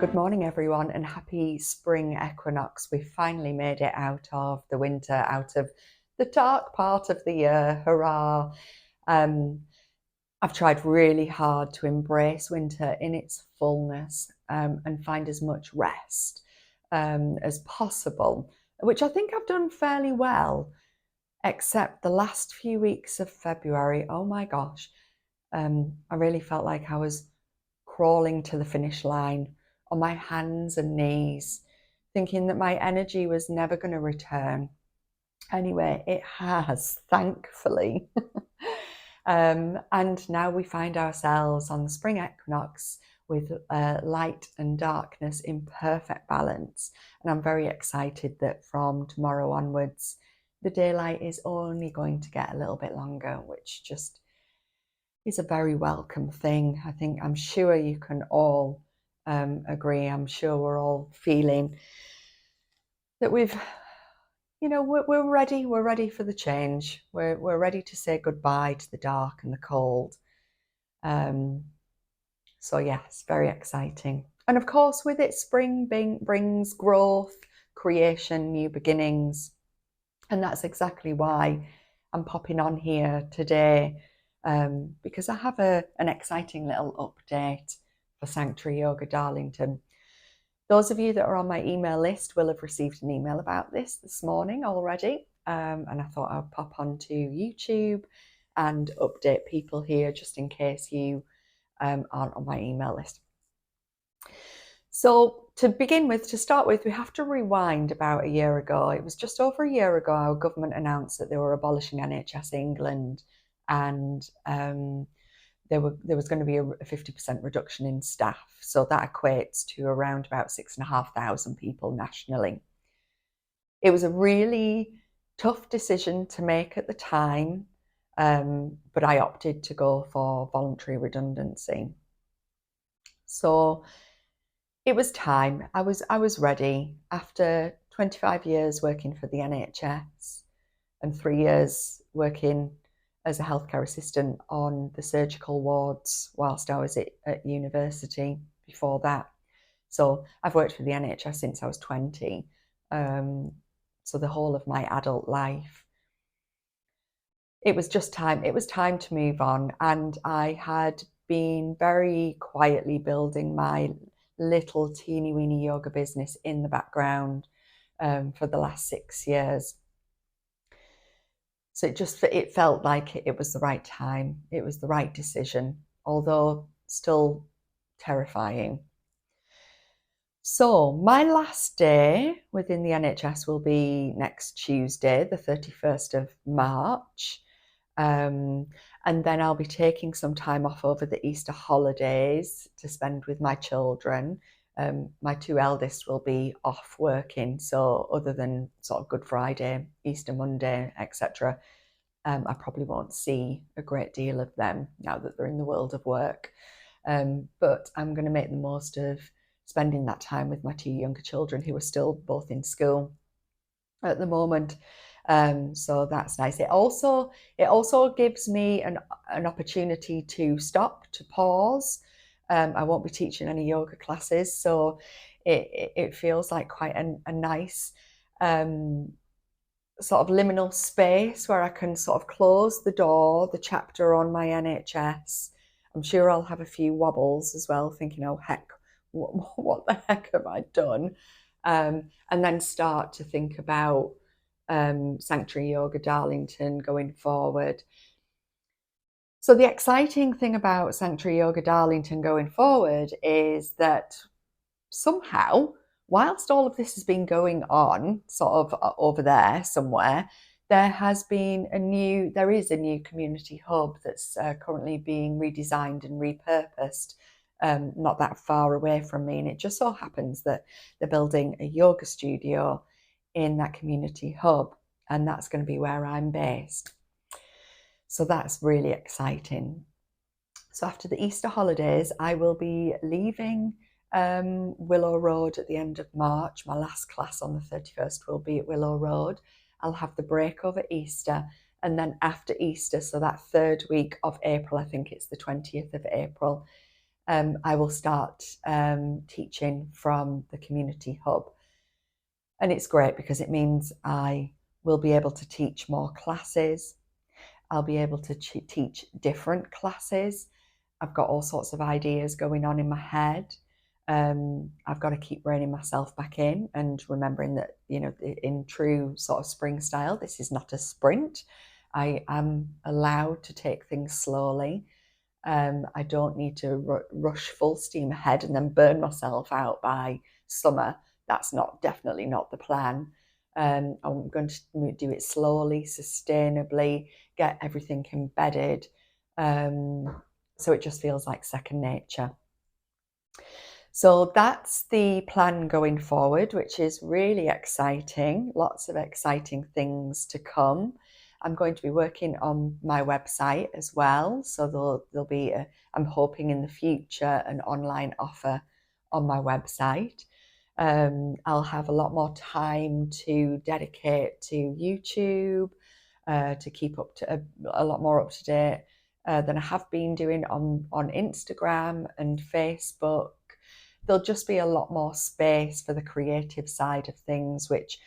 Good morning, everyone, and happy spring equinox. We finally made it out of the winter, out of the dark part of the year. Hurrah! I've tried really hard to embrace winter in its fullness and find as much rest as possible, which I think I've done fairly well, except the last few weeks of February. Oh my gosh, I really felt like I was crawling to the finish line on my hands and knees, thinking that my energy was never going to return. Anyway, it has, thankfully. And now we find ourselves on the spring equinox with light and darkness in perfect balance. And I'm very excited that from tomorrow onwards, the daylight is only going to get a little bit longer, which just is a very welcome thing. I'm sure you can all agree. I'm sure we're all feeling that we're ready. We're ready for the change. We're ready to say goodbye to the dark and the cold. So yes, very exciting. And of course, with it, spring brings growth, creation, new beginnings. And that's exactly why I'm popping on here today, because I have an exciting little update for Sanctuary Yoga Darlington. Those of you that are on my email list will have received an email about this morning already, and I thought I'd pop onto YouTube and update people here just in case you aren't on my email list. So to start with, we have to rewind about a year ago. It was just over a year ago our government announced that they were abolishing NHS England, and there was going to be a 50% reduction in staff. So that equates to around about 6,500 people nationally. It was a really tough decision to make at the time, but I opted to go for voluntary redundancy. So it was time. I was ready. After 25 years working for the NHS and 3 years working as a healthcare assistant on the surgical wards whilst I was at university before that. So I've worked for the NHS since I was 20, so the whole of my adult life. It was just time. It was time to move on, and I had been very quietly building my little teeny weeny yoga business in the background for the last 6 years. So it felt like it was the right time. It was the right decision, although still terrifying. So my last day within the NHS will be next Tuesday, the 31st of March. And then I'll be taking some time off over the Easter holidays to spend with my children. My two eldest will be off working, so other than sort of Good Friday, Easter Monday, etc., I probably won't see a great deal of them now that they're in the world of work. But I'm going to make the most of spending that time with my two younger children who are still both in school at the moment. So that's nice. It also gives me an opportunity to stop, to pause. I won't be teaching any yoga classes, so it feels like quite a nice sort of liminal space where I can sort of close the chapter on my NHS. I'm sure I'll have a few wobbles as well, thinking, oh heck, what the heck have I done? And then start to think about Sanctuary Yoga Darlington going forward. So the exciting thing about Sanctuary Yoga Darlington going forward is that somehow, whilst all of this has been going on, sort of over there somewhere, there is a new community hub that's currently being redesigned and repurposed, not that far away from me. And it just so happens that they're building a yoga studio in that community hub, and that's going to be where I'm based. So that's really exciting. So after the Easter holidays, I will be leaving Willow Road at the end of March. My last class on the 31st will be at Willow Road. I'll have the break over Easter, and then after Easter, so that third week of April, I think it's the 20th of April, I will start teaching from the community hub. And it's great because it means I will be able to teach more classes. I'll be able to teach different classes. I've got all sorts of ideas going on in my head. I've got to keep reining myself back in and remembering that, in true sort of spring style, this is not a sprint. I am allowed to take things slowly. I don't need to rush full steam ahead and then burn myself out by summer. That's definitely not the plan. I'm going to do it slowly, sustainably, get everything embedded. So it just feels like second nature. So that's the plan going forward, which is really exciting. Lots of exciting things to come. I'm going to be working on my website as well. So there'll be, I'm hoping in the future, an online offer on my website. I'll have a lot more time to dedicate to YouTube, to keep up to a lot more up to date than I have been doing on Instagram and Facebook. There'll just be a lot more space for the creative side of things, which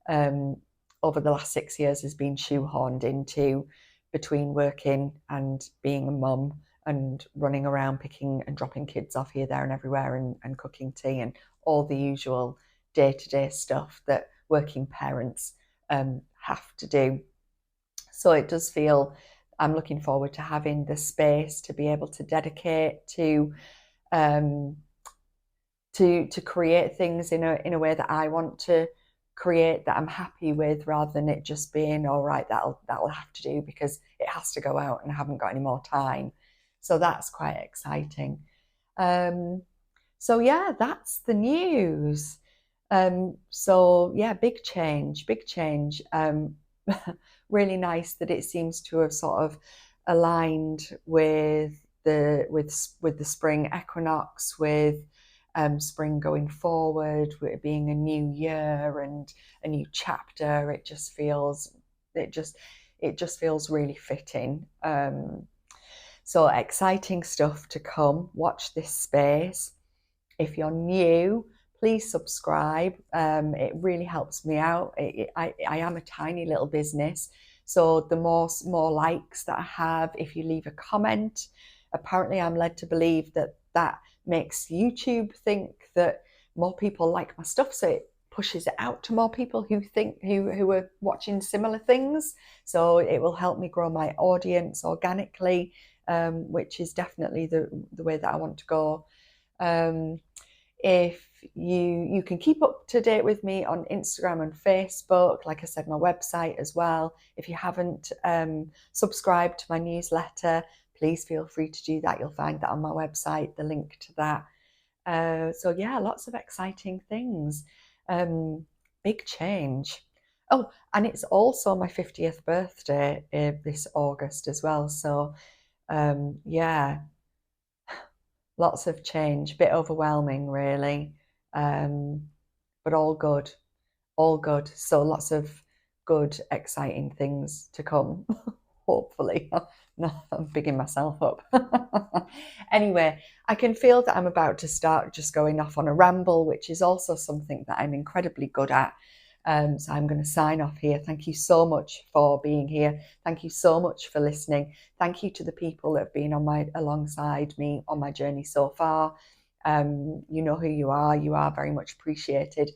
over the last 6 years has been shoehorned into between working and being a mum and running around picking and dropping kids off here, there and everywhere and cooking tea and all the usual day-to-day stuff that working parents have to do. So it does feel, I'm looking forward to having the space to be able to dedicate to create things in a way that I want to create, that I'm happy with, rather than it just being, all right, that'll have to do because it has to go out and I haven't got any more time. So that's quite exciting. So yeah, that's the news. So yeah, big change. Really nice that it seems to have sort of aligned with the spring equinox, with spring going forward, with it being a new year and a new chapter. It just feels really fitting. So exciting stuff to come. Watch this space. If you're new, please subscribe. It really helps me out. I am a tiny little business, so the more likes that I have, if you leave a comment, apparently I'm led to believe that makes YouTube think that more people like my stuff, so it pushes it out to more people who are watching similar things. So it will help me grow my audience organically, which is definitely the way that I want to go. If you can keep up to date with me on Instagram and Facebook, like I said, my website as well. If you haven't subscribed to my newsletter, please feel free to do that. You'll find that on my website, the link to that. So yeah, lots of exciting things. Big change. Oh, and it's also my 50th birthday this August as well. So yeah, lots of change, a bit overwhelming really, but all good. So lots of good, exciting things to come, hopefully. No, I'm bigging myself up. Anyway, I can feel that I'm about to start just going off on a ramble, which is also something that I'm incredibly good at. So I'm going to sign off here. Thank you so much for being here. Thank you so much for listening. Thank you to the people that have been alongside me on my journey so far. You know who you are. You are very much appreciated.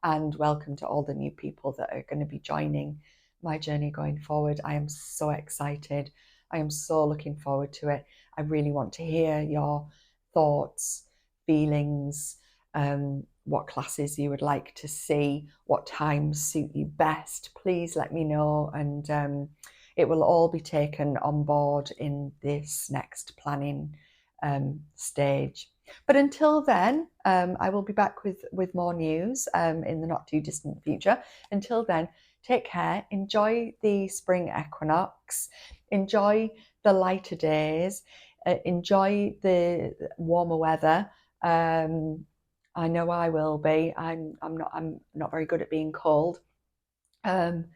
And welcome to all the new people that are going to be joining my journey going forward. I am so excited. I am so looking forward to it. I really want to hear your thoughts, feelings, what classes you would like to see, what times suit you best. Please let me know, and it will all be taken on board in this next planning stage. But until then, I will be back with more news in the not too distant future. Until then, take care, enjoy the spring equinox, enjoy the lighter days, enjoy the warmer weather. I know I will be. I'm not very good at being cold. And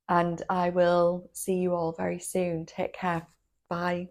I will see you all very soon. Take care. Bye.